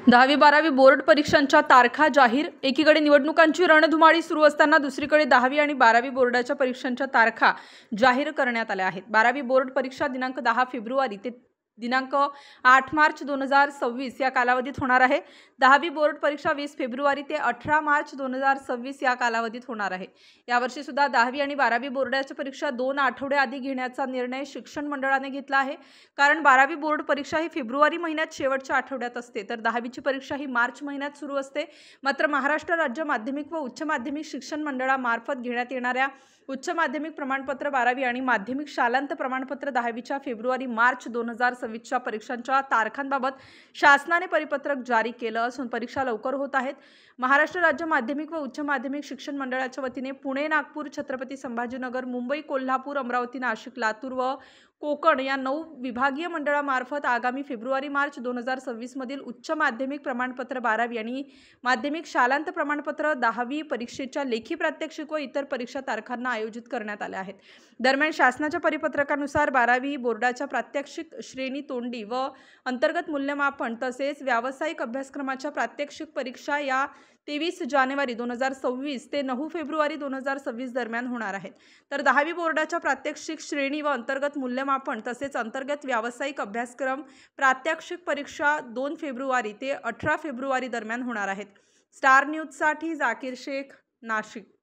10वी-12वी board परीक्षांच्या तारखा जाहीर। एकीकडे निवडणुकांची रणधुमाळी सुरू असताना दुसरीकडे 10वी आणि 12वी बोर्डाच्या परीक्षांच्या तारखा जाहीर करण्यात आल्या आहेत। 12वी बोर्ड परीक्षा दिनांक 10 फेब्रुवारी ते दिनांक 8 मार्च 2026 या कालावधीत होणार आहे। 10वी बोर्ड परीक्षा 20 फेब्रुवारी ते 18 मार्च 2026 या कालावधीत होणार आहे। यावर्षी सुद्धा 10वी आणि 12वी बोर्डाच्या परीक्षा 2 आठवडे आधी घेण्याचा निर्णय शिक्षण मंडळाने घेतला आहे। कारण 12वी बोर्ड परीक्षा ही फेब्रुवारी महिन्यात शेवटच्या आठवड्यात असते, तर 10वीची परीक्षा ही मार्च महिन्यात सुरू असते। मात्र महाराष्ट्र राज्य माध्यमिक व उच्च माध्यमिक शिक्षण मंडळामार्फत घेण्यात येणाऱ्या उच्च माध्यमिक प्रमाणपत्र 12वी आणि माध्यमिक शालांत प्रमाणपत्र 10वीच्या फेब्रुवारी मार्च 2026च्या परीक्षांच्या तारखांबाबत शासनाने परिपत्रक जारी केलं असून परीक्षा लवकर होत आहेत। महाराष्ट्र राज्य माध्यमिक व उच्च माध्यमिक शिक्षण मंडळाच्या वतीने पुणे, नागपूर, छत्रपती संभाजीनगर, मुंबई, कोल्हापूर, अमरावती, नाशिक, लातूर व कोकण या 9 विभागीय मंडळामार्फत आगामी फेब्रुवारी-मार्च 2026 मधील उच्च माध्यमिक प्रमाणपत्र 12वी आणि माध्यमिक शालांत प्रमाणपत्र 10वी परीक्षेच्या लेखी प्रात्यक्षिक व इतर परीक्षा तारखांना आयोजित करण्यात आल्या आहेत। दरम्यान शासनाच्या परिपत्रकानुसार 12वी बोर्डाच्या प्रात्यक्षिक श्रेणी तोंडी व अंतर्गत मूल्यमापन तसेच व्यावसायिक अभ्यासक्रमाच्या प्रात्यक्षिक परीक्षा या 23 जानेवारी 2026 ते 9 फेब्रुवारी 2026 दरम्यान होणार आहेत। तर 10वी बोर्डाच्या प्रात्यक्षिक श्रेणी व अंतर्गत मूल्यमापन तसेच अंतर्गत व्यावसायिक अभ्यासक्रम प्रात्यक्षिक परीक्षा 2 फेब्रुवारी ते 18 फेब्रुवारी दरम्यान होणार आहेत। स्टार न्यूजसाठी जाकीर शेख, नाशिक।